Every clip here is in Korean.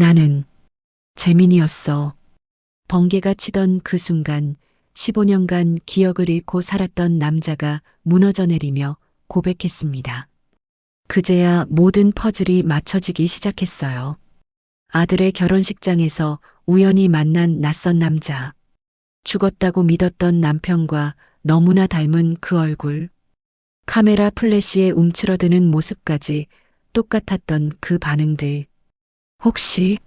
나는 재민이었어. 번개가 치던 그 순간 15년간 기억을 잃고 살았던 남자가 무너져 내리며 고백했습니다. 그제야 모든 퍼즐이 맞춰지기 시작했어요. 아들의 결혼식장에서 우연히 만난 낯선 남자. 죽었다고 믿었던 남편과 너무나 닮은 그 얼굴. 카메라 플래시에 움츠러드는 모습까지 똑같았던 그 반응들. 혹시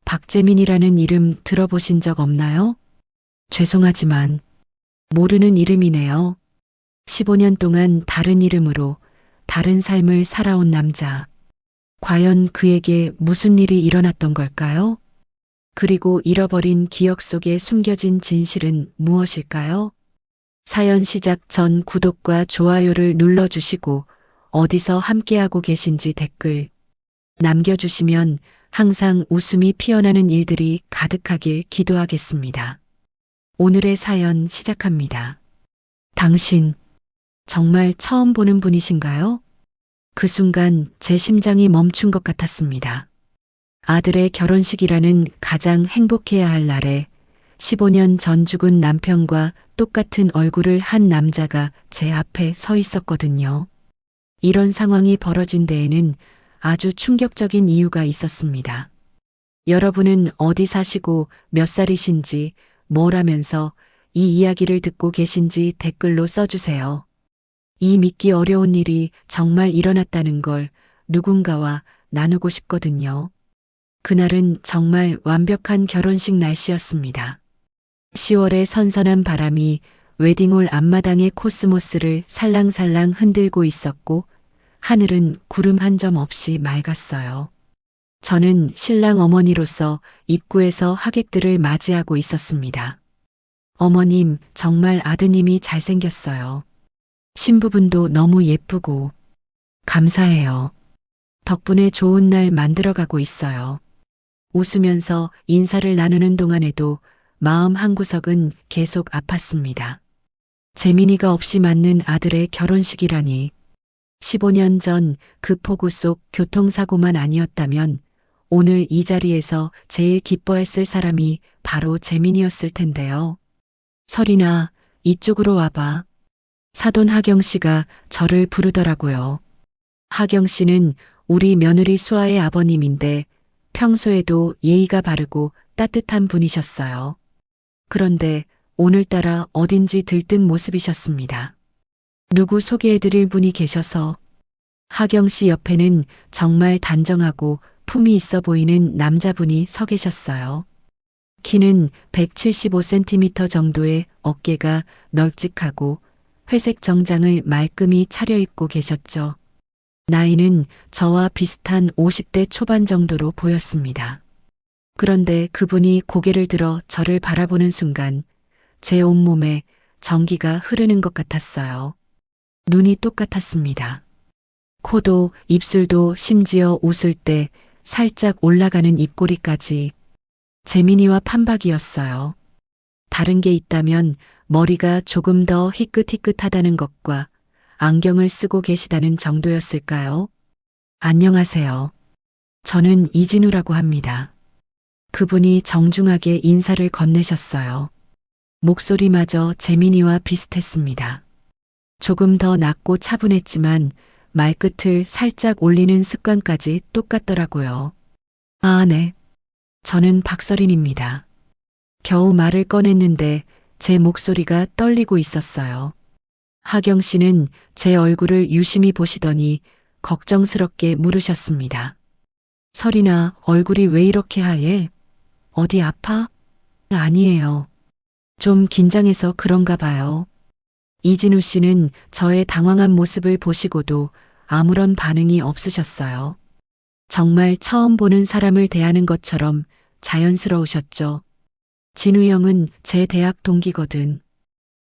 박재민이라는 이름 들어보신 적 없나요? 죄송하지만 모르는 이름이네요. 15년 동안 다른 이름으로 다른 삶을 살아온 남자. 과연 그에게 무슨 일이 일어났던 걸까요? 그리고 잃어버린 기억 속에 숨겨진 진실은 무엇일까요? 사연 시작 전 구독과 좋아요를 눌러주시고 어디서 함께하고 계신지 댓글 남겨주시면 항상 웃음이 피어나는 일들이 가득하길 기도하겠습니다. 오늘의 사연 시작합니다. 당신 정말 처음 보는 분이신가요? 그 순간 제 심장이 멈춘 것 같았습니다. 아들의 결혼식이라는 가장 행복해야 할 날에 15년 전 죽은 남편과 똑같은 얼굴을 한 남자가 제 앞에 서 있었거든요. 이런 상황이 벌어진 데에는 아주 충격적인 이유가 있었습니다. 여러분은 어디 사시고 몇 살이신지 뭘 하면서 이 이야기를 듣고 계신지 댓글로 써주세요. 이 믿기 어려운 일이 정말 일어났다는 걸 누군가와 나누고 싶거든요. 그날은 정말 완벽한 결혼식 날씨였습니다. 10월의 선선한 바람이 웨딩홀 앞마당의 코스모스를 살랑살랑 흔들고 있었고 하늘은 구름 한 점 없이 맑았어요. 저는 신랑 어머니로서 입구에서 하객들을 맞이하고 있었습니다. 어머님, 정말 아드님이 잘생겼어요. 신부분도 너무 예쁘고 감사해요. 덕분에 좋은 날 만들어가고 있어요. 웃으면서 인사를 나누는 동안에도 마음 한구석은 계속 아팠습니다. 재민이가 없이 맞는 아들의 결혼식이라니. 15년 전 그 폭우 속 교통사고만 아니었다면 오늘 이 자리에서 제일 기뻐했을 사람이 바로 재민이었을 텐데요. 설이나 이쪽으로 와봐. 사돈 하경 씨가 저를 부르더라고요. 하경 씨는 우리 며느리 수아의 아버님인데 평소에도 예의가 바르고 따뜻한 분이셨어요. 그런데 오늘따라 어딘지 들뜬 모습이셨습니다. 누구 소개해드릴 분이 계셔서. 하경 씨 옆에는 정말 단정하고 품이 있어 보이는 남자분이 서 계셨어요. 키는 175cm 정도의 어깨가 널찍하고 회색 정장을 말끔히 차려입고 계셨죠. 나이는 저와 비슷한 50대 초반 정도로 보였습니다. 그런데 그분이 고개를 들어 저를 바라보는 순간 제 온몸에 전기가 흐르는 것 같았어요. 눈이 똑같았습니다. 코도 입술도 심지어 웃을 때 살짝 올라가는 입꼬리까지 재민이와 판박이었어요. 다른 게 있다면 머리가 조금 더 희끗희끗하다는 것과 안경을 쓰고 계시다는 정도였을까요? 안녕하세요. 저는 이진우라고 합니다. 그분이 정중하게 인사를 건네셨어요. 목소리마저 재민이와 비슷했습니다. 조금 더 낮고 차분했지만 말끝을 살짝 올리는 습관까지 똑같더라고요. 아, 네. 저는 박서린입니다. 겨우 말을 꺼냈는데 제 목소리가 떨리고 있었어요. 하경 씨는 제 얼굴을 유심히 보시더니 걱정스럽게 물으셨습니다. 설이나 얼굴이 왜 이렇게 하얘? 어디 아파? 아니에요. 좀 긴장해서 그런가 봐요. 이진우 씨는 저의 당황한 모습을 보시고도 아무런 반응이 없으셨어요. 정말 처음 보는 사람을 대하는 것처럼 자연스러우셨죠. 진우 형은 제 대학 동기거든.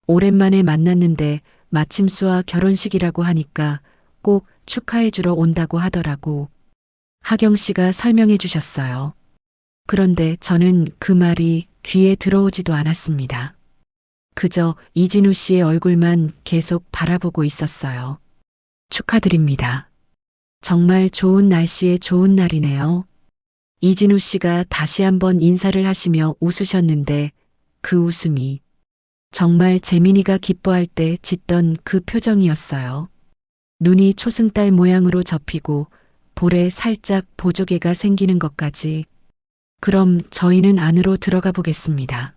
오랜만에 만났는데 마침 수아 결혼식이라고 하니까 꼭 축하해 주러 온다고 하더라고. 하경 씨가 설명해 주셨어요. 그런데 저는 그 말이 귀에 들어오지도 않았습니다. 그저 이진우 씨의 얼굴만 계속 바라보고 있었어요. 축하드립니다. 정말 좋은 날씨에 좋은 날이네요. 이진우 씨가 다시 한번 인사를 하시며 웃으셨는데 그 웃음이 정말 재민이가 기뻐할 때 짓던 그 표정이었어요. 눈이 초승달 모양으로 접히고 볼에 살짝 보조개가 생기는 것까지. 그럼 저희는 안으로 들어가 보겠습니다.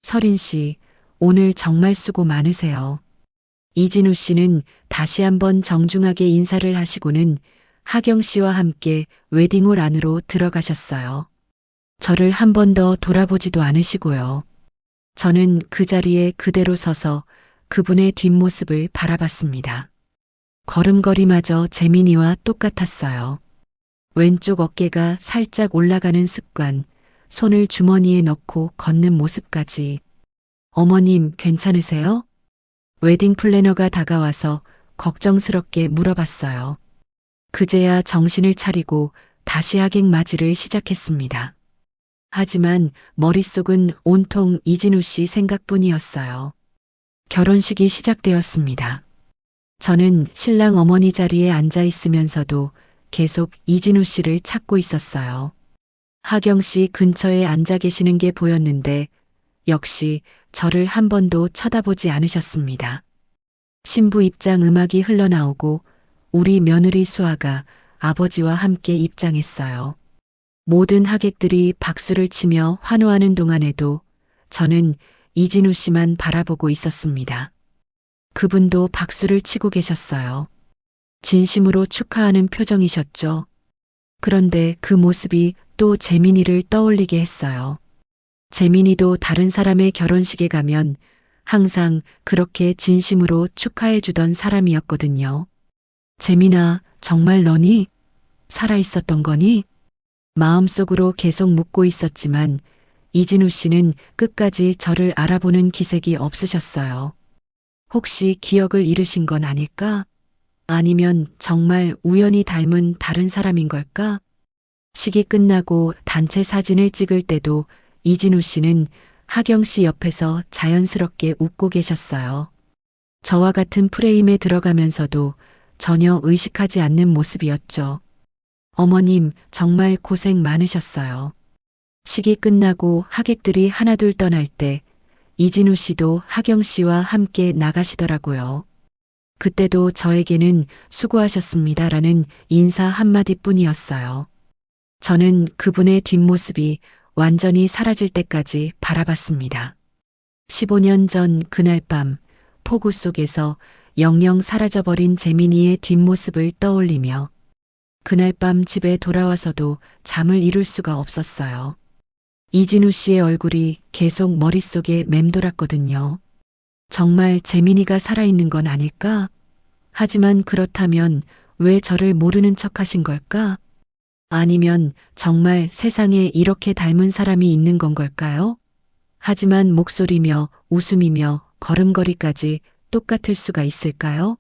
서린 씨, 오늘 정말 수고 많으세요. 이진우 씨는 다시 한번 정중하게 인사를 하시고는 하경 씨와 함께 웨딩홀 안으로 들어가셨어요. 저를 한 번 더 돌아보지도 않으시고요. 저는 그 자리에 그대로 서서 그분의 뒷모습을 바라봤습니다. 걸음걸이마저 재민이와 똑같았어요. 왼쪽 어깨가 살짝 올라가는 습관, 손을 주머니에 넣고 걷는 모습까지. 어머님, 괜찮으세요? 웨딩 플래너가 다가와서 걱정스럽게 물어봤어요. 그제야 정신을 차리고 다시 하객 맞이를 시작했습니다. 하지만 머릿속은 온통 이진우 씨 생각뿐이었어요. 결혼식이 시작되었습니다. 저는 신랑 어머니 자리에 앉아 있으면서도 계속 이진우 씨를 찾고 있었어요. 하경 씨 근처에 앉아 계시는 게 보였는데 역시 저를 한 번도 쳐다보지 않으셨습니다. 신부 입장 음악이 흘러나오고 우리 며느리 수아가 아버지와 함께 입장했어요. 모든 하객들이 박수를 치며 환호하는 동안에도 저는 이진우 씨만 바라보고 있었습니다. 그분도 박수를 치고 계셨어요. 진심으로 축하하는 표정이셨죠. 그런데 그 모습이 또 재민이를 떠올리게 했어요. 재민이도 다른 사람의 결혼식에 가면 항상 그렇게 진심으로 축하해 주던 사람이었거든요. 재민아, 정말 너니? 살아있었던 거니? 마음속으로 계속 묻고 있었지만 이진우 씨는 끝까지 저를 알아보는 기색이 없으셨어요. 혹시 기억을 잃으신 건 아닐까? 아니면 정말 우연히 닮은 다른 사람인 걸까? 식이 끝나고 단체 사진을 찍을 때도 이진우 씨는 하경 씨 옆에서 자연스럽게 웃고 계셨어요. 저와 같은 프레임에 들어가면서도 전혀 의식하지 않는 모습이었죠. 어머님, 정말 고생 많으셨어요. 식이 끝나고 하객들이 하나둘 떠날 때 이진우 씨도 하경 씨와 함께 나가시더라고요. 그때도 저에게는 수고하셨습니다라는 인사 한마디뿐이었어요. 저는 그분의 뒷모습이 완전히 사라질 때까지 바라봤습니다. 15년 전 그날 밤 폭우 속에서 영영 사라져버린 재민이의 뒷모습을 떠올리며 그날 밤 집에 돌아와서도 잠을 이룰 수가 없었어요. 이진우 씨의 얼굴이 계속 머릿속에 맴돌았거든요. 정말 재민이가 살아있는 건 아닐까? 하지만 그렇다면 왜 저를 모르는 척 하신 걸까? 아니면 정말 세상에 이렇게 닮은 사람이 있는 건 걸까요? 하지만 목소리며 웃음이며 걸음걸이까지 똑같을 수가 있을까요?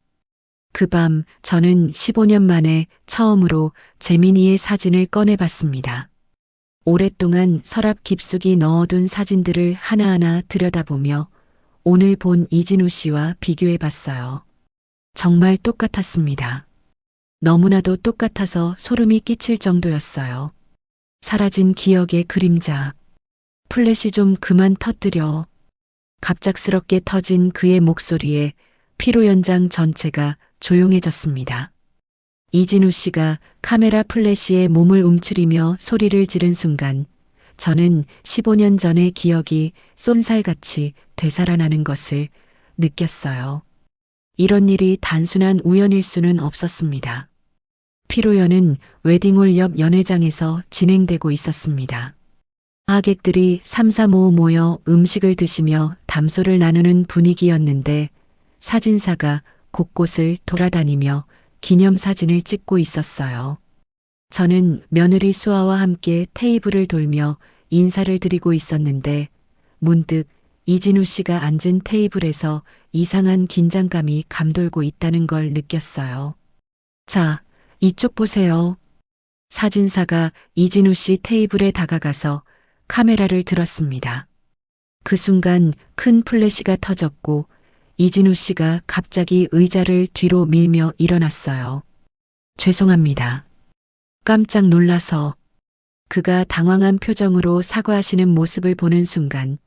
그 밤 저는 15년 만에 처음으로 재민이의 사진을 꺼내봤습니다. 오랫동안 서랍 깊숙이 넣어둔 사진들을 하나하나 들여다보며 오늘 본 이진우 씨와 비교해봤어요. 정말 똑같았습니다. 너무나도 똑같아서 소름이 끼칠 정도였어요. 사라진 기억의 그림자. 플래시 좀 그만 터뜨려. 갑작스럽게 터진 그의 목소리에 피로 연장 전체가 조용해졌습니다. 이진우 씨가 카메라 플래시에 몸을 움츠리며 소리를 지른 순간 저는 15년 전의 기억이 쏜살같이 되살아나는 것을 느꼈어요. 이런 일이 단순한 우연일 수는 없었습니다. 피로연은 웨딩홀 옆 연회장에서 진행되고 있었습니다. 하객들이 삼삼오오 모여 음식을 드시며 담소를 나누는 분위기였는데 사진사가 곳곳을 돌아다니며 기념사진을 찍고 있었어요. 저는 며느리 수아와 함께 테이블을 돌며 인사를 드리고 있었는데 문득 이진우 씨가 앉은 테이블에서 이상한 긴장감이 감돌고 있다는 걸 느꼈어요. 자, 이쪽 보세요. 사진사가 이진우 씨 테이블에 다가가서 카메라를 들었습니다. 그 순간 큰 플래시가 터졌고 이진우 씨가 갑자기 의자를 뒤로 밀며 일어났어요. 죄송합니다. 깜짝 놀라서. 그가 당황한 표정으로 사과하시는 모습을 보는 순간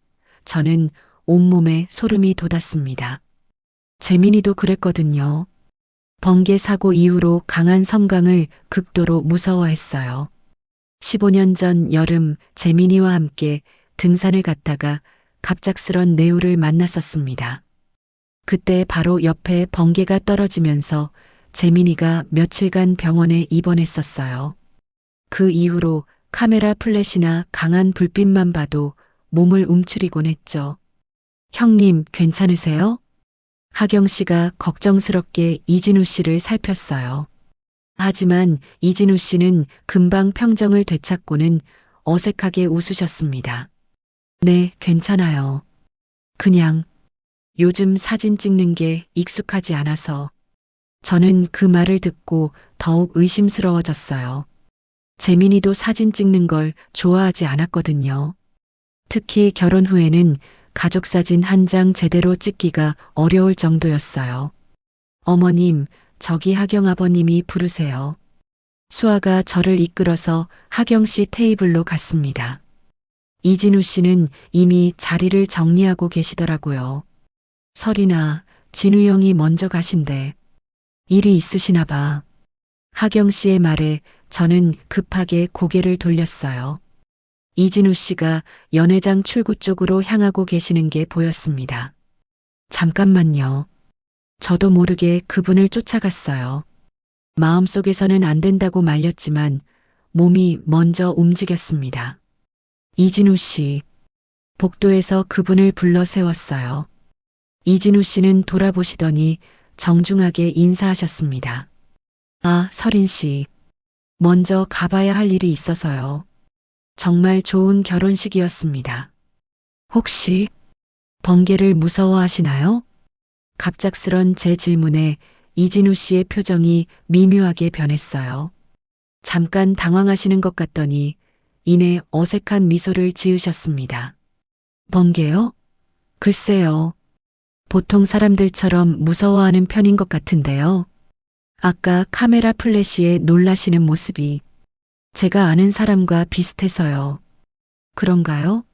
저는 온몸에 소름이 돋았습니다. 재민이도 그랬거든요. 번개 사고 이후로 강한 섬광을 극도로 무서워했어요. 15년 전 여름 재민이와 함께 등산을 갔다가 갑작스런 뇌우를 만났었습니다. 그때 바로 옆에 번개가 떨어지면서 재민이가 며칠간 병원에 입원했었어요. 그 이후로 카메라 플래시나 강한 불빛만 봐도 몸을 움츠리곤 했죠. 형님, 괜찮으세요? 하경 씨가 걱정스럽게 이진우 씨를 살폈어요. 하지만 이진우 씨는 금방 평정을 되찾고는 어색하게 웃으셨습니다. 네, 괜찮아요. 그냥 요즘 사진 찍는 게 익숙하지 않아서. 저는 그 말을 듣고 더욱 의심스러워졌어요. 재민이도 사진 찍는 걸 좋아하지 않았거든요. 특히 결혼 후에는 가족 사진 한 장 제대로 찍기가 어려울 정도였어요. 어머님, 저기 하경 아버님이 부르세요. 수아가 저를 이끌어서 하경 씨 테이블로 갔습니다. 이진우 씨는 이미 자리를 정리하고 계시더라고요. 설이나 진우 형이 먼저 가신대. 일이 있으시나 봐. 하경 씨의 말에 저는 급하게 고개를 돌렸어요. 이진우 씨가 연회장 출구 쪽으로 향하고 계시는 게 보였습니다. 잠깐만요. 저도 모르게 그분을 쫓아갔어요. 마음속에서는 안 된다고 말렸지만 몸이 먼저 움직였습니다. 이진우 씨. 복도에서 그분을 불러 세웠어요. 이진우 씨는 돌아보시더니 정중하게 인사하셨습니다. 아, 설인 씨. 먼저 가봐야 할 일이 있어서요. 정말 좋은 결혼식이었습니다. 혹시 번개를 무서워하시나요? 갑작스런 제 질문에 이진우 씨의 표정이 미묘하게 변했어요. 잠깐 당황하시는 것 같더니 이내 어색한 미소를 지으셨습니다. 번개요? 글쎄요. 보통 사람들처럼 무서워하는 편인 것 같은데요. 아까 카메라 플래시에 놀라시는 모습이 제가 아는 사람과 비슷해서요. 그런가요?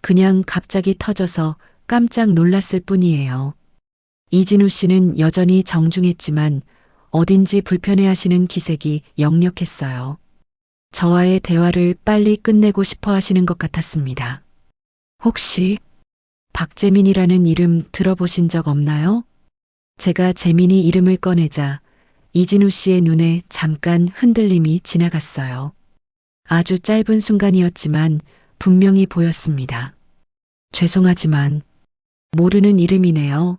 그냥 갑자기 터져서 깜짝 놀랐을 뿐이에요. 이진우 씨는 여전히 정중했지만 어딘지 불편해하시는 기색이 역력했어요. 저와의 대화를 빨리 끝내고 싶어 하시는 것 같았습니다. 혹시 박재민이라는 이름 들어보신 적 없나요? 제가 재민이 이름을 꺼내자 이진우 씨의 눈에 잠깐 흔들림이 지나갔어요. 아주 짧은 순간이었지만 분명히 보였습니다. 죄송하지만 모르는 이름이네요.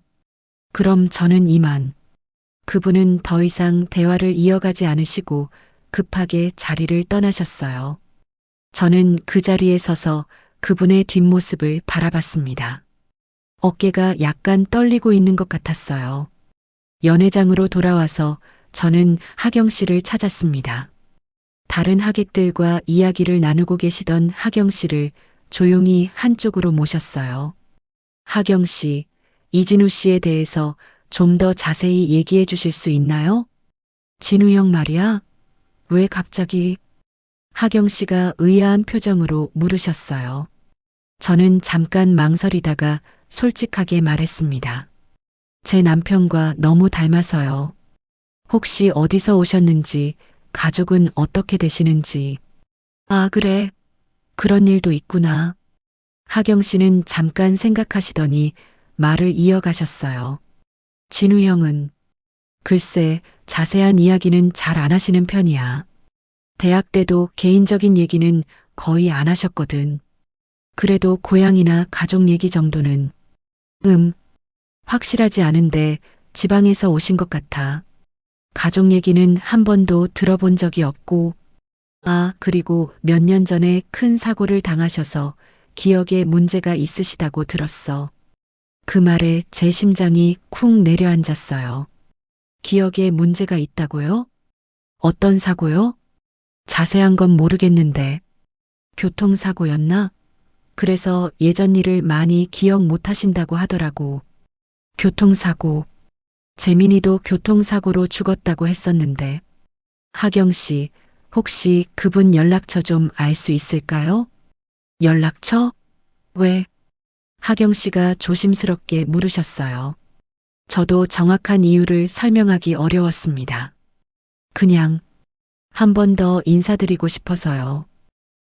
그럼 저는 이만. 그분은 더 이상 대화를 이어가지 않으시고 급하게 자리를 떠나셨어요. 저는 그 자리에 서서 그분의 뒷모습을 바라봤습니다. 어깨가 약간 떨리고 있는 것 같았어요. 연회장으로 돌아와서 저는 하경 씨를 찾았습니다. 다른 하객들과 이야기를 나누고 계시던 하경 씨를 조용히 한쪽으로 모셨어요. 하경 씨, 이진우 씨에 대해서 좀 더 자세히 얘기해 주실 수 있나요? 진우 형 말이야? 왜 갑자기? 하경 씨가 의아한 표정으로 물으셨어요. 저는 잠깐 망설이다가 솔직하게 말했습니다. 제 남편과 너무 닮아서요. 혹시 어디서 오셨는지, 가족은 어떻게 되시는지. 아, 그래. 그런 일도 있구나. 하경 씨는 잠깐 생각하시더니 말을 이어가셨어요. 진우 형은 글쎄 자세한 이야기는 잘 안 하시는 편이야. 대학 때도 개인적인 얘기는 거의 안 하셨거든. 그래도 고향이나 가족 얘기 정도는 확실하지 않은데 지방에서 오신 것 같아. 가족 얘기는 한 번도 들어본 적이 없고, 아, 그리고 몇 년 전에 큰 사고를 당하셔서 기억에 문제가 있으시다고 들었어. 그 말에 제 심장이 쿵 내려앉았어요. 기억에 문제가 있다고요? 어떤 사고요? 자세한 건 모르겠는데. 교통사고였나? 그래서 예전 일을 많이 기억 못 하신다고 하더라고. 교통사고. 재민이도 교통사고로 죽었다고 했었는데. 하경 씨, 혹시 그분 연락처 좀 알 수 있을까요? 연락처? 왜? 하경 씨가 조심스럽게 물으셨어요. 저도 정확한 이유를 설명하기 어려웠습니다. 그냥 한 번 더 인사드리고 싶어서요.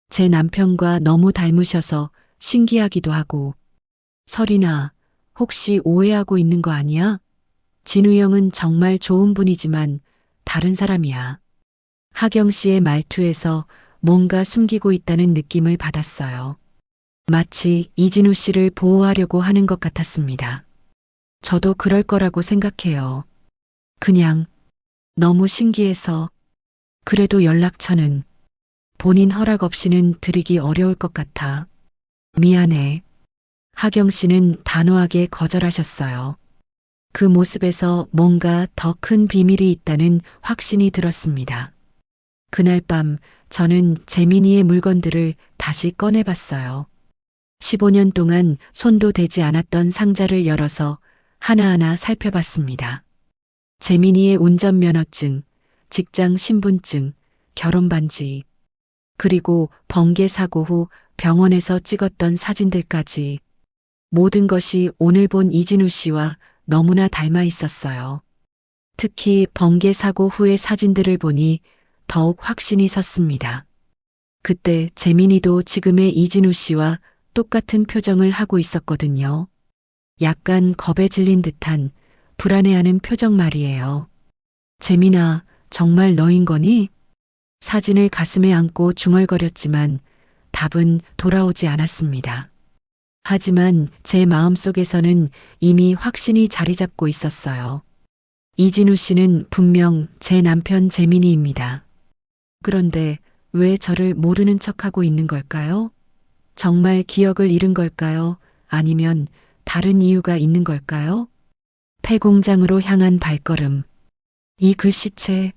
제 남편과 너무 닮으셔서 신기하기도 하고. 설이나, 혹시 오해하고 있는 거 아니야? 진우 형은 정말 좋은 분이지만 다른 사람이야. 하경 씨의 말투에서 뭔가 숨기고 있다는 느낌을 받았어요. 마치 이진우 씨를 보호하려고 하는 것 같았습니다. 저도 그럴 거라고 생각해요. 그냥 너무 신기해서. 그래도 연락처는 본인 허락 없이는 드리기 어려울 것 같아. 미안해. 하경 씨는 단호하게 거절하셨어요. 그 모습에서 뭔가 더 큰 비밀이 있다는 확신이 들었습니다. 그날 밤 저는 재민이의 물건들을 다시 꺼내봤어요. 15년 동안 손도 대지 않았던 상자를 열어서 하나하나 살펴봤습니다. 재민이의 운전면허증, 직장 신분증, 결혼 반지, 그리고 번개 사고 후 병원에서 찍었던 사진들까지 모든 것이 오늘 본 이진우 씨와 너무나 닮아 있었어요. 특히 번개 사고 후의 사진들을 보니 더욱 확신이 섰습니다. 그때 재민이도 지금의 이진우 씨와 똑같은 표정을 하고 있었거든요. 약간 겁에 질린 듯한 불안해하는 표정 말이에요. 재민아, 정말 너인 거니? 사진을 가슴에 안고 중얼거렸지만 답은 돌아오지 않았습니다. 하지만 제 마음속에서는 이미 확신이 자리 잡고 있었어요. 이진우 씨는 분명 제 남편 재민이입니다. 그런데 왜 저를 모르는 척하고 있는 걸까요? 정말 기억을 잃은 걸까요? 아니면 다른 이유가 있는 걸까요? 폐공장으로 향한 발걸음. 이 글씨체,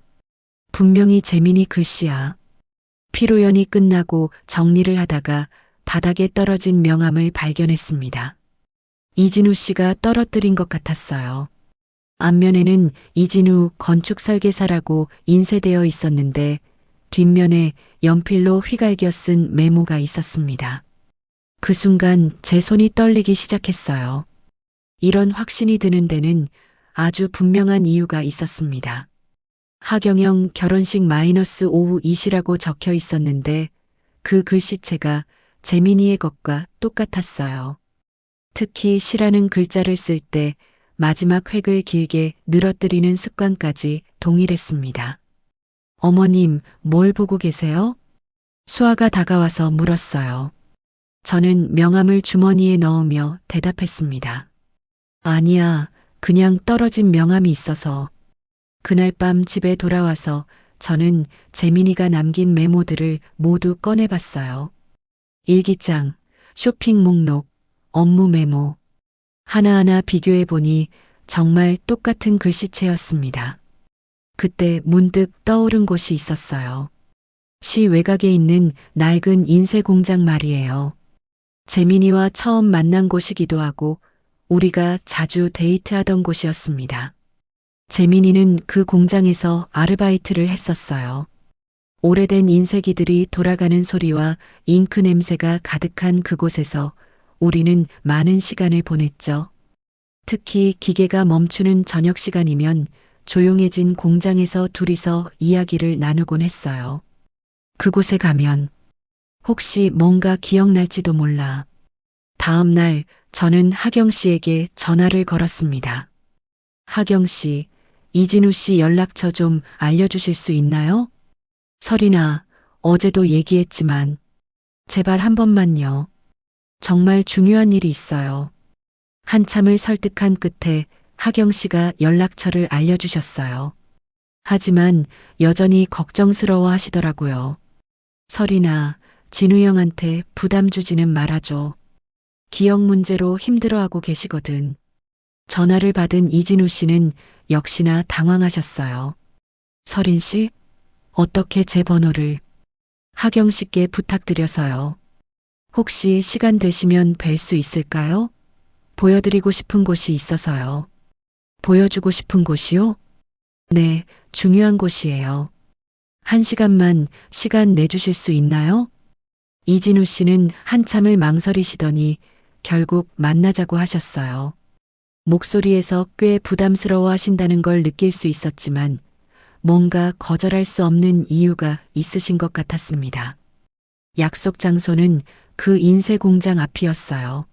분명히 재민이 글씨야. 피로연이 끝나고 정리를 하다가 바닥에 떨어진 명함을 발견했습니다. 이진우 씨가 떨어뜨린 것 같았어요. 앞면에는 이진우 건축설계사라고 인쇄되어 있었는데 뒷면에 연필로 휘갈겨 쓴 메모가 있었습니다. 그 순간 제 손이 떨리기 시작했어요. 이런 확신이 드는 데는 아주 분명한 이유가 있었습니다. 하경영 결혼식 마이너스 오후 2시라고 적혀 있었는데 그 글씨체가 재민이의 것과 똑같았어요. 특히 시라는 글자를 쓸 때 마지막 획을 길게 늘어뜨리는 습관까지 동일했습니다. 어머님, 뭘 보고 계세요? 수아가 다가와서 물었어요. 저는 명함을 주머니에 넣으며 대답했습니다. 아니야, 그냥 떨어진 명함이 있어서. 그날 밤 집에 돌아와서 저는 재민이가 남긴 메모들을 모두 꺼내봤어요. 일기장, 쇼핑 목록, 업무 메모. 하나하나 비교해 보니 정말 똑같은 글씨체였습니다. 그때 문득 떠오른 곳이 있었어요. 시 외곽에 있는 낡은 인쇄 공장 말이에요. 재민이와 처음 만난 곳이기도 하고 우리가 자주 데이트하던 곳이었습니다. 재민이는 그 공장에서 아르바이트를 했었어요. 오래된 인쇄기들이 돌아가는 소리와 잉크 냄새가 가득한 그곳에서 우리는 많은 시간을 보냈죠. 특히 기계가 멈추는 저녁 시간이면 조용해진 공장에서 둘이서 이야기를 나누곤 했어요. 그곳에 가면 혹시 뭔가 기억날지도 몰라. 다음 날 저는 하경 씨에게 전화를 걸었습니다. 하경 씨, 이진우 씨 연락처 좀 알려주실 수 있나요? 설이나, 어제도 얘기했지만 제발 한 번만요. 정말 중요한 일이 있어요. 한참을 설득한 끝에 하경 씨가 연락처를 알려주셨어요. 하지만 여전히 걱정스러워 하시더라고요. 설이나, 진우 형한테 부담 주지는 말아줘. 기억 문제로 힘들어하고 계시거든. 전화를 받은 이진우 씨는 역시나 당황하셨어요. 설인 씨, 어떻게 제 번호를? 하경 씨께 부탁드려서요. 혹시 시간 되시면 뵐 수 있을까요? 보여드리고 싶은 곳이 있어서요. 보여주고 싶은 곳이요? 네, 중요한 곳이에요. 1시간만 시간 내주실 수 있나요? 이진우 씨는 한참을 망설이시더니 결국 만나자고 하셨어요. 목소리에서 꽤 부담스러워 하신다는 걸 느낄 수 있었지만 뭔가 거절할 수 없는 이유가 있으신 것 같았습니다. 약속 장소는 그 인쇄 공장 앞이었어요.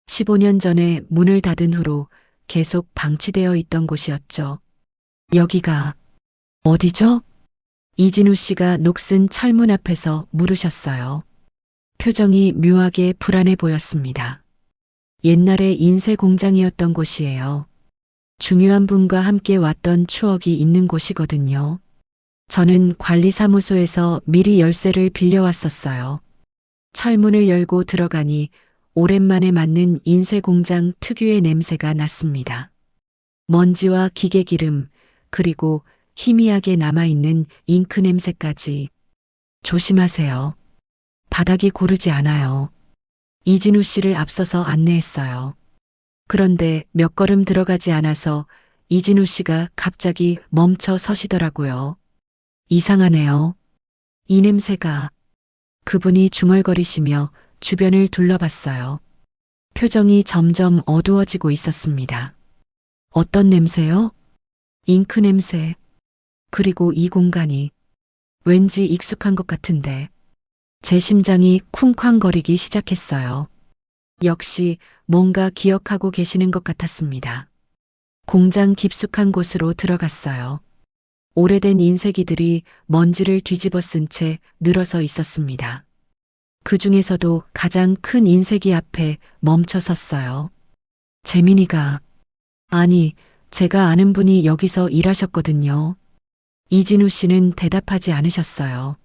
15년 전에 문을 닫은 후로 계속 방치되어 있던 곳이었죠. 여기가 어디죠? 이진우 씨가 녹슨 철문 앞에서 물으셨어요. 표정이 묘하게 불안해 보였습니다. 옛날에 인쇄 공장이었던 곳이에요. 중요한 분과 함께 왔던 추억이 있는 곳이거든요. 저는 관리사무소에서 미리 열쇠를 빌려왔었어요. 철문을 열고 들어가니 오랜만에 맡는 인쇄 공장 특유의 냄새가 났습니다. 먼지와 기계 기름, 그리고 희미하게 남아있는 잉크 냄새까지. 조심하세요. 바닥이 고르지 않아요. 이진우 씨를 앞서서 안내했어요. 그런데 몇 걸음 들어가지 않아서 이진우 씨가 갑자기 멈춰 서시더라고요. 이상하네요. 이 냄새가. 그분이 중얼거리시며 주변을 둘러봤어요. 표정이 점점 어두워지고 있었습니다. 어떤 냄새요? 잉크 냄새. 그리고 이 공간이 왠지 익숙한 것 같은데 제 심장이 쿵쾅거리기 시작했어요. 역시 뭔가 기억하고 계시는 것 같았습니다. 공장 깊숙한 곳으로 들어갔어요. 오래된 인쇄기들이 먼지를 뒤집어 쓴 채 늘어서 있었습니다. 그 중에서도 가장 큰 인쇄기 앞에 멈춰 섰어요. 재민이가, 아니, 제가 아는 분이 여기서 일하셨거든요. 이진우 씨는 대답하지 않으셨어요.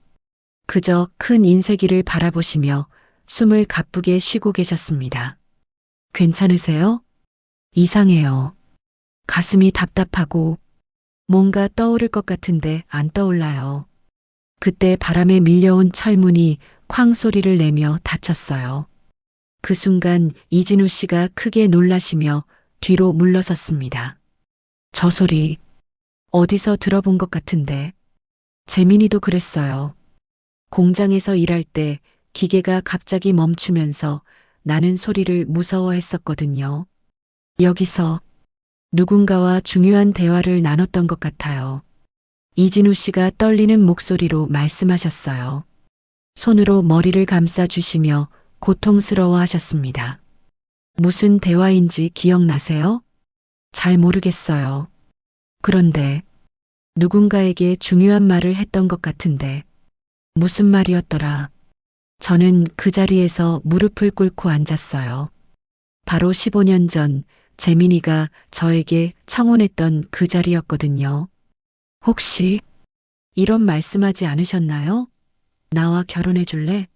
그저 큰 인쇄기를 바라보시며 숨을 가쁘게 쉬고 계셨습니다. 괜찮으세요? 이상해요. 가슴이 답답하고 뭔가 떠오를 것 같은데 안 떠올라요. 그때 바람에 밀려온 철문이 쾅 소리를 내며 닫혔어요. 그 순간 이진우 씨가 크게 놀라시며 뒤로 물러섰습니다. 저 소리 어디서 들어본 것 같은데. 재민이도 그랬어요. 공장에서 일할 때 기계가 갑자기 멈추면서 나는 소리를 무서워했었거든요. 여기서 누군가와 중요한 대화를 나눴던 것 같아요. 이진우 씨가 떨리는 목소리로 말씀하셨어요. 손으로 머리를 감싸 주시며 고통스러워 하셨습니다. 무슨 대화인지 기억나세요? 잘 모르겠어요. 그런데 누군가에게 중요한 말을 했던 것 같은데 무슨 말이었더라. 저는 그 자리에서 무릎을 꿇고 앉았어요. 바로 15년 전 재민이가 저에게 청혼했던 그 자리였거든요. 혹시 이런 말씀하지 않으셨나요? 나와 결혼해 줄래?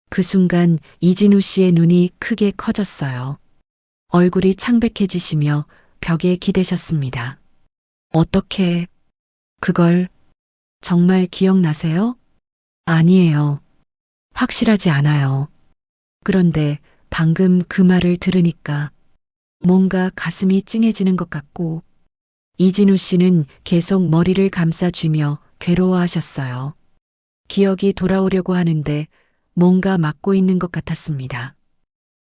그 순간 이진우 씨의 눈이 크게 커졌어요. 얼굴이 창백해지시며 벽에 기대셨습니다. 어떻게 그걸 정말 기억나세요? 아니에요. 확실하지 않아요. 그런데 방금 그 말을 들으니까 뭔가 가슴이 찡해지는 것 같고 이진우 씨는 계속 머리를 감싸쥐며 괴로워하셨어요. 기억이 돌아오려고 하는데 뭔가 막고 있는 것 같았습니다.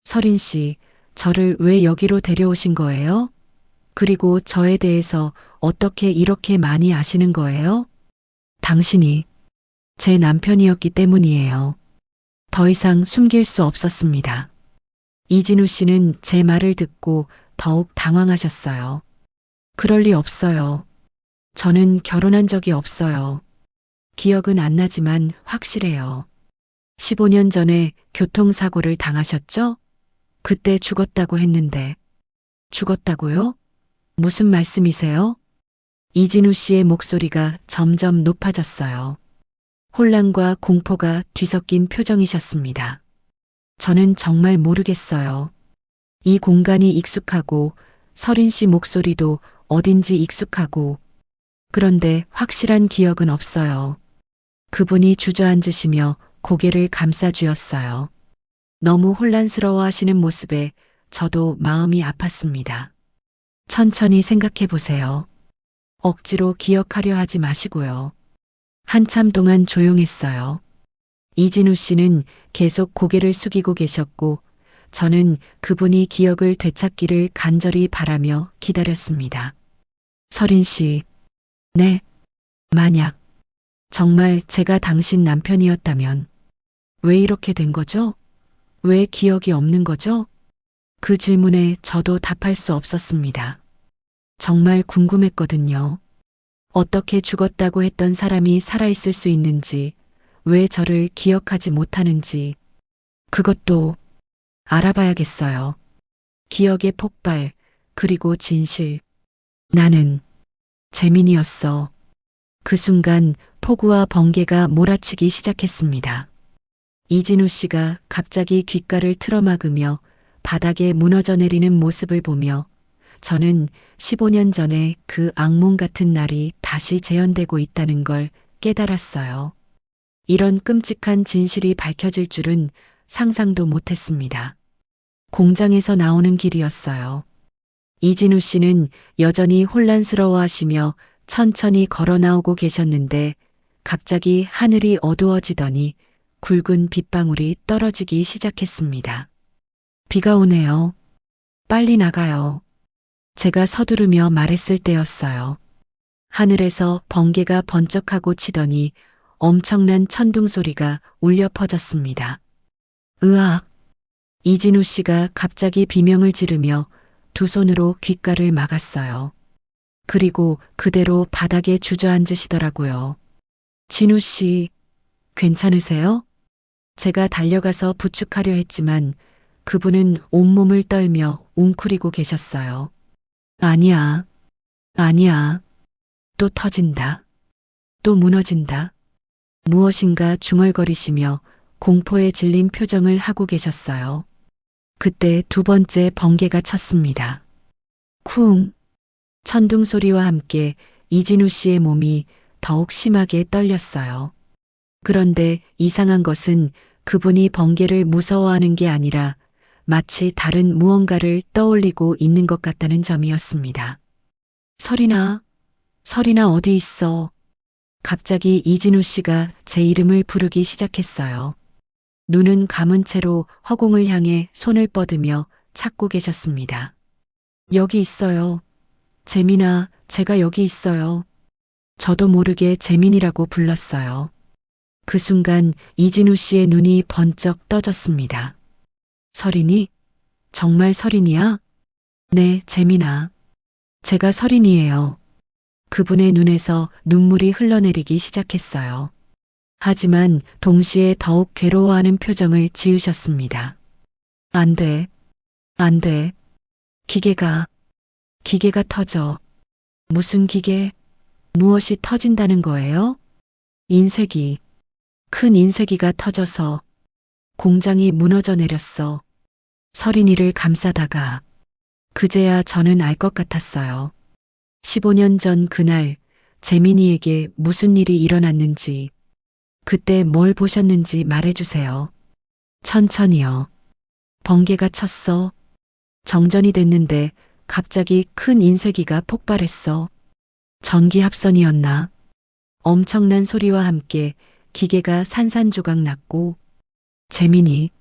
서린 씨, 저를 왜 여기로 데려오신 거예요? 그리고 저에 대해서 어떻게 이렇게 많이 아시는 거예요? 당신이 제 남편이었기 때문이에요. 더 이상 숨길 수 없었습니다. 이진우 씨는 제 말을 듣고 더욱 당황하셨어요. 그럴 리 없어요. 저는 결혼한 적이 없어요. 기억은 안 나지만 확실해요. 15년 전에 교통사고를 당하셨죠? 그때 죽었다고 했는데. 죽었다고요? 무슨 말씀이세요? 이진우 씨의 목소리가 점점 높아졌어요. 혼란과 공포가 뒤섞인 표정이셨습니다. 저는 정말 모르겠어요. 이 공간이 익숙하고 서린 씨 목소리도 어딘지 익숙하고 그런데 확실한 기억은 없어요. 그분이 주저앉으시며 고개를 감싸 주었어요. 너무 혼란스러워 하시는 모습에 저도 마음이 아팠습니다. 천천히 생각해 보세요. 억지로 기억하려 하지 마시고요. 한참 동안 조용했어요. 이진우 씨는 계속 고개를 숙이고 계셨고 저는 그분이 기억을 되찾기를 간절히 바라며 기다렸습니다. 서린 씨, 네, 만약 정말 제가 당신 남편이었다면 왜 이렇게 된 거죠? 왜 기억이 없는 거죠? 그 질문에 저도 답할 수 없었습니다. 정말 궁금했거든요. 어떻게 죽었다고 했던 사람이 살아있을 수 있는지, 왜 저를 기억하지 못하는지, 그것도 알아봐야겠어요. 기억의 폭발, 그리고 진실. 나는 재민이었어. 그 순간 폭우와 번개가 몰아치기 시작했습니다. 이진우 씨가 갑자기 귓가를 틀어막으며 바닥에 무너져 내리는 모습을 보며 저는 15년 전에 그 악몽 같은 날이 다시 재현되고 있다는 걸 깨달았어요. 이런 끔찍한 진실이 밝혀질 줄은 상상도 못했습니다. 공장에서 나오는 길이었어요. 이진우 씨는 여전히 혼란스러워하시며 천천히 걸어 나오고 계셨는데 갑자기 하늘이 어두워지더니 굵은 빗방울이 떨어지기 시작했습니다. 비가 오네요. 빨리 나가요. 제가 서두르며 말했을 때였어요. 하늘에서 번개가 번쩍하고 치더니 엄청난 천둥 소리가 울려 퍼졌습니다. 으악! 이진우 씨가 갑자기 비명을 지르며 두 손으로 귓가를 막았어요. 그리고 그대로 바닥에 주저앉으시더라고요. 진우 씨, 괜찮으세요? 제가 달려가서 부축하려 했지만 그분은 온몸을 떨며 웅크리고 계셨어요. 아니야, 아니야. 또 터진다. 또 무너진다. 무엇인가 중얼거리시며 공포에 질린 표정을 하고 계셨어요. 그때 두 번째 번개가 쳤습니다. 쿵! 천둥 소리와 함께 이진우 씨의 몸이 더욱 심하게 떨렸어요. 그런데 이상한 것은 그분이 번개를 무서워하는 게 아니라 마치 다른 무언가를 떠올리고 있는 것 같다는 점이었습니다. 설이나, 설이나 어디 있어? 갑자기 이진우 씨가 제 이름을 부르기 시작했어요. 눈은 감은 채로 허공을 향해 손을 뻗으며 찾고 계셨습니다. 여기 있어요. 재민아, 제가 여기 있어요. 저도 모르게 재민이라고 불렀어요. 그 순간 이진우 씨의 눈이 번쩍 떠졌습니다. 설인이? 정말 설인이야? 네, 재민아. 제가 설인이에요. 그분의 눈에서 눈물이 흘러내리기 시작했어요. 하지만 동시에 더욱 괴로워하는 표정을 지으셨습니다. 안 돼. 안 돼. 기계가 터져. 무슨 기계? 무엇이 터진다는 거예요? 인쇄기. 큰 인쇄기가 터져서 공장이 무너져 내렸어. 설인이를 감싸다가 그제야 저는 알 것 같았어요. 15년 전 그날 재민이에게 무슨 일이 일어났는지, 그때 뭘 보셨는지 말해주세요. 천천히요. 번개가 쳤어. 정전이 됐는데 갑자기 큰 인쇄기가 폭발했어. 전기 합선이었나? 엄청난 소리와 함께 기계가 산산조각 났고, 재민이,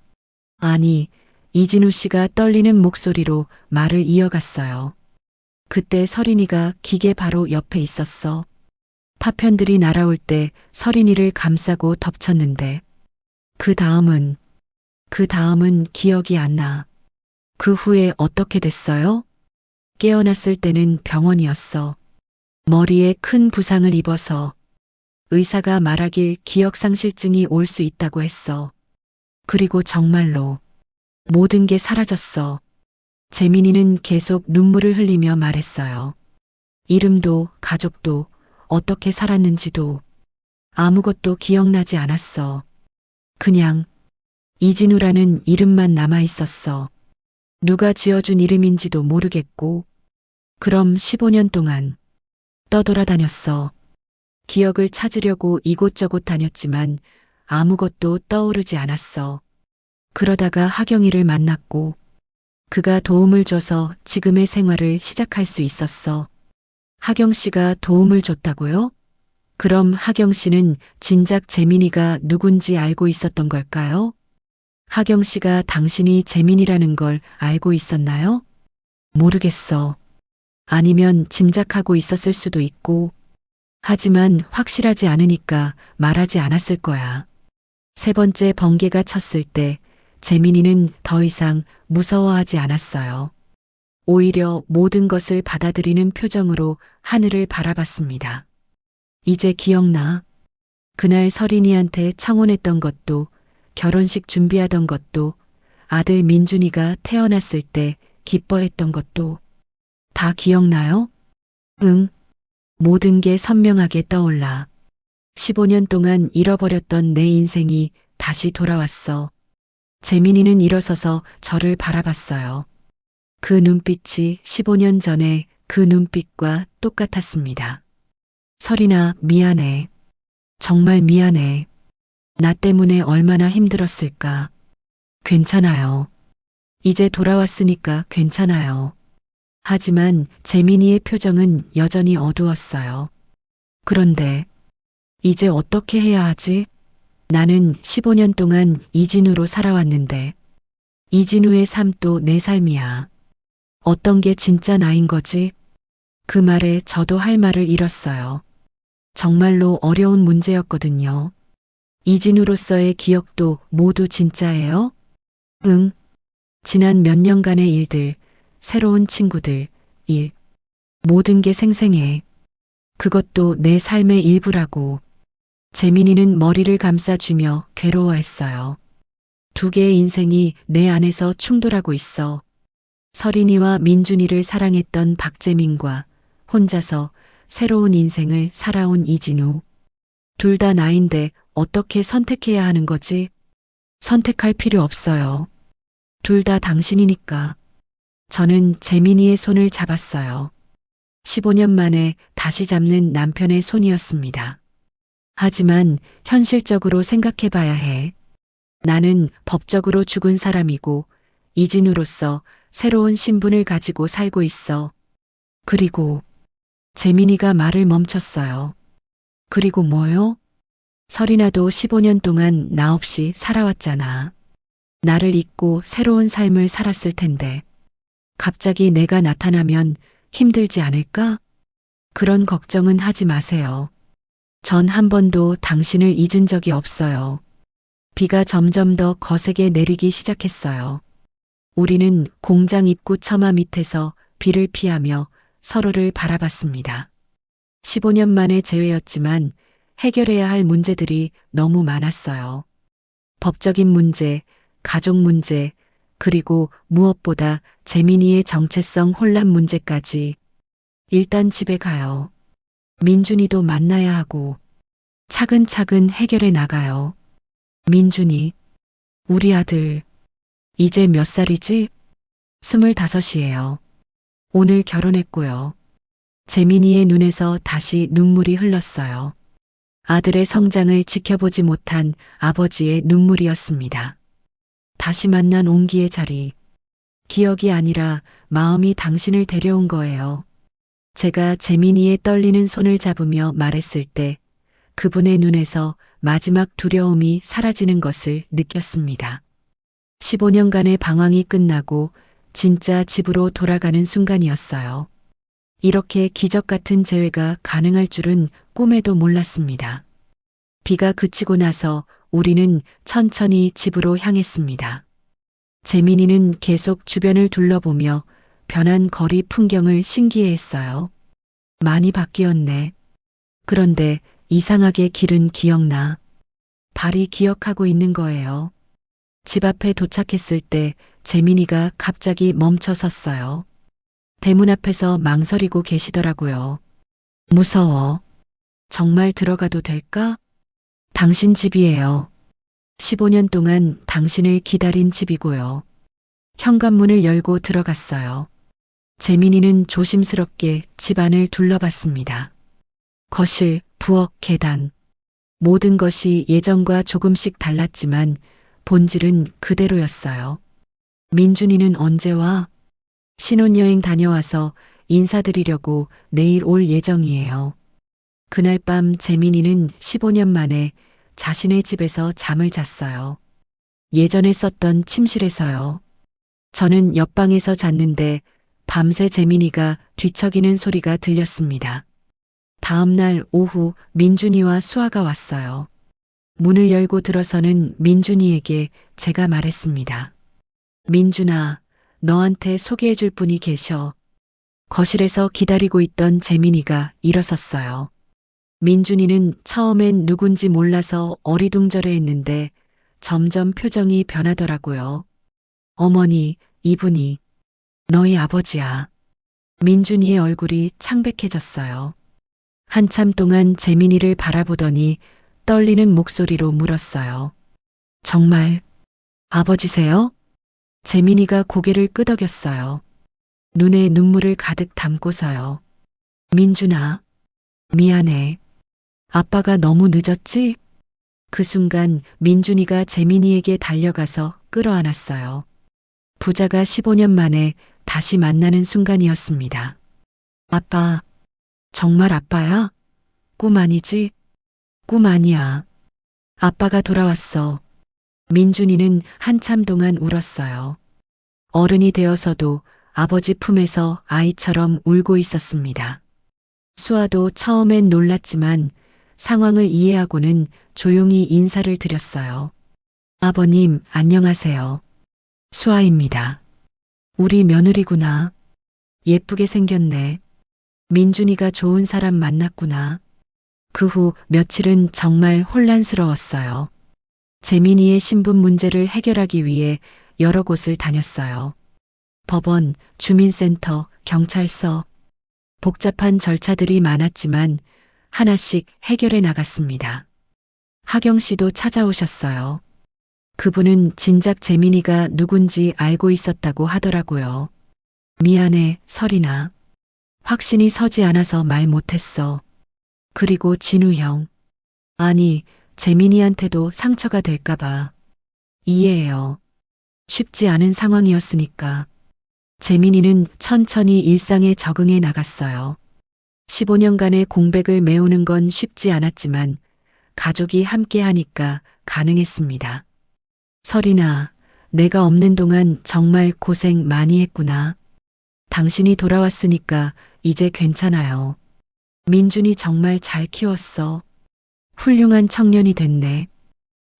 아니, 이진우 씨가 떨리는 목소리로 말을 이어갔어요. 그때 설인이가 기계 바로 옆에 있었어. 파편들이 날아올 때 설인이를 감싸고 덮쳤는데, 그 다음은 기억이 안 나. 그 후에 어떻게 됐어요? 깨어났을 때는 병원이었어. 머리에 큰 부상을 입어서 의사가 말하길 기억상실증이 올 수 있다고 했어. 그리고 정말로 모든 게 사라졌어. 재민이는 계속 눈물을 흘리며 말했어요. 이름도 가족도 어떻게 살았는지도 아무것도 기억나지 않았어. 그냥 이진우라는 이름만 남아 있었어. 누가 지어준 이름인지도 모르겠고, 그럼 15년 동안 떠돌아다녔어. 기억을 찾으려고 이곳저곳 다녔지만 아무것도 떠오르지 않았어. 그러다가 하경이를 만났고, 그가 도움을 줘서 지금의 생활을 시작할 수 있었어. 하경 씨가 도움을 줬다고요? 그럼 하경 씨는 진작 재민이가 누군지 알고 있었던 걸까요? 하경 씨가 당신이 재민이라는 걸 알고 있었나요? 모르겠어. 아니면 짐작하고 있었을 수도 있고, 하지만 확실하지 않으니까 말하지 않았을 거야. 세 번째 번개가 쳤을 때 재민이는 더 이상 무서워하지 않았어요. 오히려 모든 것을 받아들이는 표정으로 하늘을 바라봤습니다. 이제 기억나. 그날 서린이한테 청혼했던 것도, 결혼식 준비하던 것도, 아들 민준이가 태어났을 때 기뻐했던 것도 다 기억나요? 응. 모든 게 선명하게 떠올라. 15년 동안 잃어버렸던 내 인생이 다시 돌아왔어. 재민이는 일어서서 저를 바라봤어요. 그 눈빛이 15년 전에 그 눈빛과 똑같았습니다. 설이나 미안해. 정말 미안해. 나 때문에 얼마나 힘들었을까. 괜찮아요. 이제 돌아왔으니까 괜찮아요. 하지만 재민이의 표정은 여전히 어두웠어요. 그런데 이제 어떻게 해야 하지? 나는 15년 동안 이진우로 살아왔는데 이진우의 삶도 내 삶이야. 어떤 게 진짜 나인 거지? 그 말에 저도 할 말을 잃었어요. 정말로 어려운 문제였거든요. 이진우로서의 기억도 모두 진짜예요? 응. 지난 몇 년간의 일들, 새로운 친구들, 일. 모든 게 생생해. 그것도 내 삶의 일부라고. 재민이는 머리를 감싸주며 괴로워했어요. 두 개의 인생이 내 안에서 충돌하고 있어. 서린이와 민준이를 사랑했던 박재민과 혼자서 새로운 인생을 살아온 이진우. 둘 다 나인데 어떻게 선택해야 하는 거지? 선택할 필요 없어요. 둘 다 당신이니까. 저는 재민이의 손을 잡았어요. 15년 만에 다시 잡는 남편의 손이었습니다. 하지만 현실적으로 생각해 봐야 해. 나는 법적으로 죽은 사람이고 이진우로서 새로운 신분을 가지고 살고 있어. 그리고 재민이가 말을 멈췄어요. 그리고 뭐요? 설이나도 15년 동안 나 없이 살아왔잖아. 나를 잊고 새로운 삶을 살았을 텐데. 갑자기 내가 나타나면 힘들지 않을까? 그런 걱정은 하지 마세요. 전 한 번도 당신을 잊은 적이 없어요. 비가 점점 더 거세게 내리기 시작했어요. 우리는 공장 입구 처마 밑에서 비를 피하며 서로를 바라봤습니다. 15년 만의 재회였지만 해결해야 할 문제들이 너무 많았어요. 법적인 문제, 가족 문제, 그리고 무엇보다 재민이의 정체성 혼란 문제까지. 일단 집에 가요. 민준이도 만나야 하고 차근차근 해결해 나가요. 민준이, 우리 아들, 이제 몇 살이지? 25이에요. 오늘 결혼했고요. 재민이의 눈에서 다시 눈물이 흘렀어요. 아들의 성장을 지켜보지 못한 아버지의 눈물이었습니다. 다시 만난 온기의 자리. 기억이 아니라 마음이 당신을 데려온 거예요. 제가 재민이의 떨리는 손을 잡으며 말했을 때 그분의 눈에서 마지막 두려움이 사라지는 것을 느꼈습니다. 15년간의 방황이 끝나고 진짜 집으로 돌아가는 순간이었어요. 이렇게 기적 같은 재회가 가능할 줄은 꿈에도 몰랐습니다. 비가 그치고 나서 우리는 천천히 집으로 향했습니다. 재민이는 계속 주변을 둘러보며 변한 거리 풍경을 신기해했어요. 많이 바뀌었네. 그런데 이상하게 길은 기억나. 발이 기억하고 있는 거예요. 집 앞에 도착했을 때 재민이가 갑자기 멈춰 섰어요. 대문 앞에서 망설이고 계시더라고요. 무서워. 정말 들어가도 될까? 당신 집이에요. 15년 동안 당신을 기다린 집이고요. 현관문을 열고 들어갔어요. 재민이는 조심스럽게 집안을 둘러봤습니다. 거실, 부엌, 계단. 모든 것이 예전과 조금씩 달랐지만 본질은 그대로였어요. 민준이는 언제 와? 신혼여행 다녀와서 인사드리려고 내일 올 예정이에요. 그날 밤 재민이는 15년 만에 자신의 집에서 잠을 잤어요. 예전에 썼던 침실에서요. 저는 옆방에서 잤는데 밤새 재민이가 뒤척이는 소리가 들렸습니다. 다음 날 오후 민준이와 수아가 왔어요. 문을 열고 들어서는 민준이에게 제가 말했습니다. 민준아, 너한테 소개해 줄 분이 계셔. 거실에서 기다리고 있던 재민이가 일어섰어요. 민준이는 처음엔 누군지 몰라서 어리둥절해 했는데 점점 표정이 변하더라고요. 어머니, 이분이 너희 아버지야. 민준이의 얼굴이 창백해졌어요. 한참 동안 재민이를 바라보더니 떨리는 목소리로 물었어요. 정말 아버지세요? 재민이가 고개를 끄덕였어요. 눈에 눈물을 가득 담고서요. 민준아, 미안해. 아빠가 너무 늦었지? 그 순간 민준이가 재민이에게 달려가서 끌어안았어요. 부자가 15년 만에 다시 만나는 순간이었습니다. 아빠, 정말 아빠야? 꿈 아니지? 꿈 아니야. 아빠가 돌아왔어. 민준이는 한참 동안 울었어요. 어른이 되어서도 아버지 품에서 아이처럼 울고 있었습니다. 수아도 처음엔 놀랐지만 상황을 이해하고는 조용히 인사를 드렸어요. 아버님, 안녕하세요. 수아입니다. 우리 며느리구나. 예쁘게 생겼네. 민준이가 좋은 사람 만났구나. 그 후 며칠은 정말 혼란스러웠어요. 재민이의 신분 문제를 해결하기 위해 여러 곳을 다녔어요. 법원, 주민센터, 경찰서. 복잡한 절차들이 많았지만 하나씩 해결해 나갔습니다. 하경 씨도 찾아오셨어요. 그분은 진작 재민이가 누군지 알고 있었다고 하더라고요. 미안해, 설이나. 확신이 서지 않아서 말 못했어. 그리고 진우 형. 아니, 재민이한테도 상처가 될까봐. 이해해요. 쉽지 않은 상황이었으니까. 재민이는 천천히 일상에 적응해 나갔어요. 15년간의 공백을 메우는 건 쉽지 않았지만 가족이 함께 하니까 가능했습니다. 설이나, 내가 없는 동안 정말 고생 많이 했구나. 당신이 돌아왔으니까 이제 괜찮아요. 민준이 정말 잘 키웠어. 훌륭한 청년이 됐네.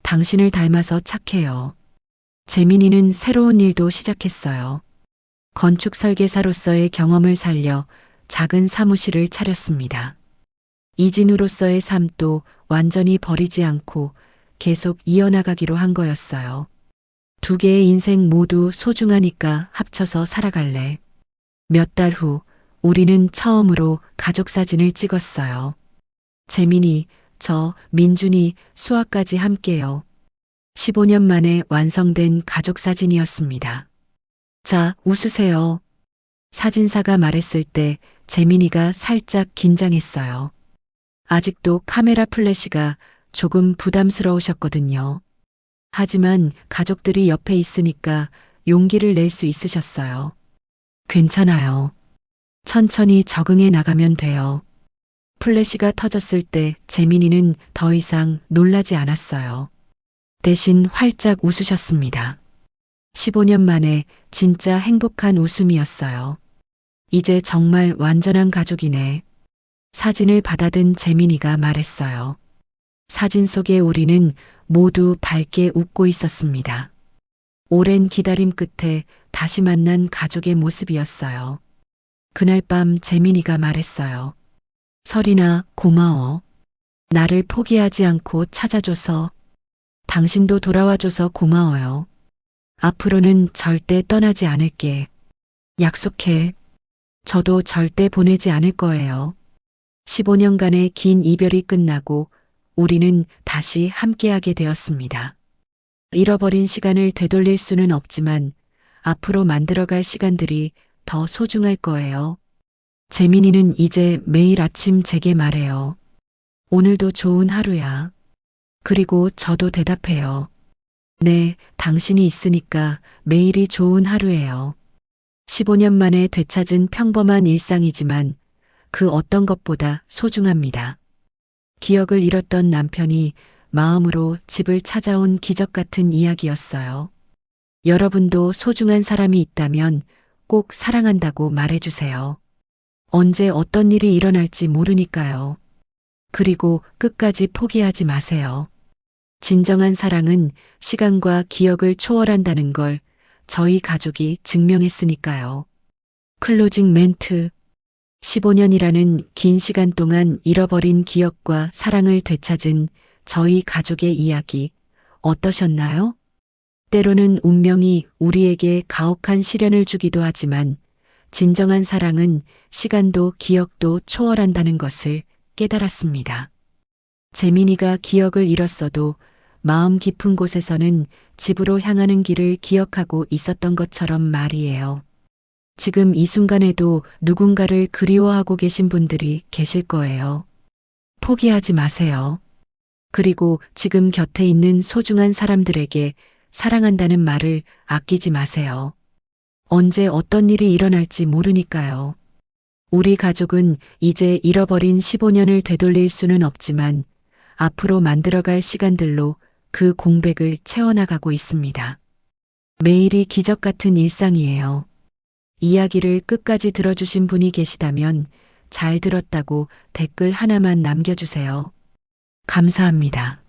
당신을 닮아서 착해요. 재민이는 새로운 일도 시작했어요. 건축 설계사로서의 경험을 살려 작은 사무실을 차렸습니다. 이진우로서의 삶도 완전히 버리지 않고 계속 이어나가기로 한 거였어요. 두 개의 인생 모두 소중하니까 합쳐서 살아갈래. 몇 달 후 우리는 처음으로 가족 사진을 찍었어요. 재민이, 저, 민준이, 수아까지 함께요. 15년 만에 완성된 가족 사진이었습니다. 자, 웃으세요. 사진사가 말했을 때 재민이가 살짝 긴장했어요. 아직도 카메라 플래시가 조금 부담스러우셨거든요. 하지만 가족들이 옆에 있으니까 용기를 낼 수 있으셨어요. 괜찮아요. 천천히 적응해 나가면 돼요. 플래시가 터졌을 때 재민이는 더 이상 놀라지 않았어요. 대신 활짝 웃으셨습니다. 15년 만에 진짜 행복한 웃음이었어요. 이제 정말 완전한 가족이네. 사진을 받아든 재민이가 말했어요. 사진 속에 우리는 모두 밝게 웃고 있었습니다. 오랜 기다림 끝에 다시 만난 가족의 모습이었어요. 그날 밤 재민이가 말했어요. 설이나, 고마워. 나를 포기하지 않고 찾아줘서. 당신도 돌아와줘서 고마워요. 앞으로는 절대 떠나지 않을게. 약속해. 저도 절대 보내지 않을 거예요. 15년간의 긴 이별이 끝나고 우리는 다시 함께하게 되었습니다. 잃어버린 시간을 되돌릴 수는 없지만 앞으로 만들어갈 시간들이 더 소중할 거예요. 재민이는 이제 매일 아침 제게 말해요. 오늘도 좋은 하루야. 그리고 저도 대답해요. 네, 당신이 있으니까 매일이 좋은 하루예요. 15년 만에 되찾은 평범한 일상이지만 그 어떤 것보다 소중합니다. 기억을 잃었던 남편이 마음으로 집을 찾아온 기적 같은 이야기였어요. 여러분도 소중한 사람이 있다면 꼭 사랑한다고 말해주세요. 언제 어떤 일이 일어날지 모르니까요. 그리고 끝까지 포기하지 마세요. 진정한 사랑은 시간과 기억을 초월한다는 걸 저희 가족이 증명했으니까요. 클로징 멘트. 15년이라는 긴 시간 동안 잃어버린 기억과 사랑을 되찾은 저희 가족의 이야기 어떠셨나요? 때로는 운명이 우리에게 가혹한 시련을 주기도 하지만 진정한 사랑은 시간도 기억도 초월한다는 것을 깨달았습니다. 재민이가 기억을 잃었어도 마음 깊은 곳에서는 집으로 향하는 길을 기억하고 있었던 것처럼 말이에요. 지금 이 순간에도 누군가를 그리워하고 계신 분들이 계실 거예요. 포기하지 마세요. 그리고 지금 곁에 있는 소중한 사람들에게 사랑한다는 말을 아끼지 마세요. 언제 어떤 일이 일어날지 모르니까요. 우리 가족은 이제 잃어버린 15년을 되돌릴 수는 없지만 앞으로 만들어갈 시간들로 그 공백을 채워나가고 있습니다. 매일이 기적 같은 일상이에요. 이야기를 끝까지 들어주신 분이 계시다면 잘 들었다고 댓글 하나만 남겨주세요. 감사합니다.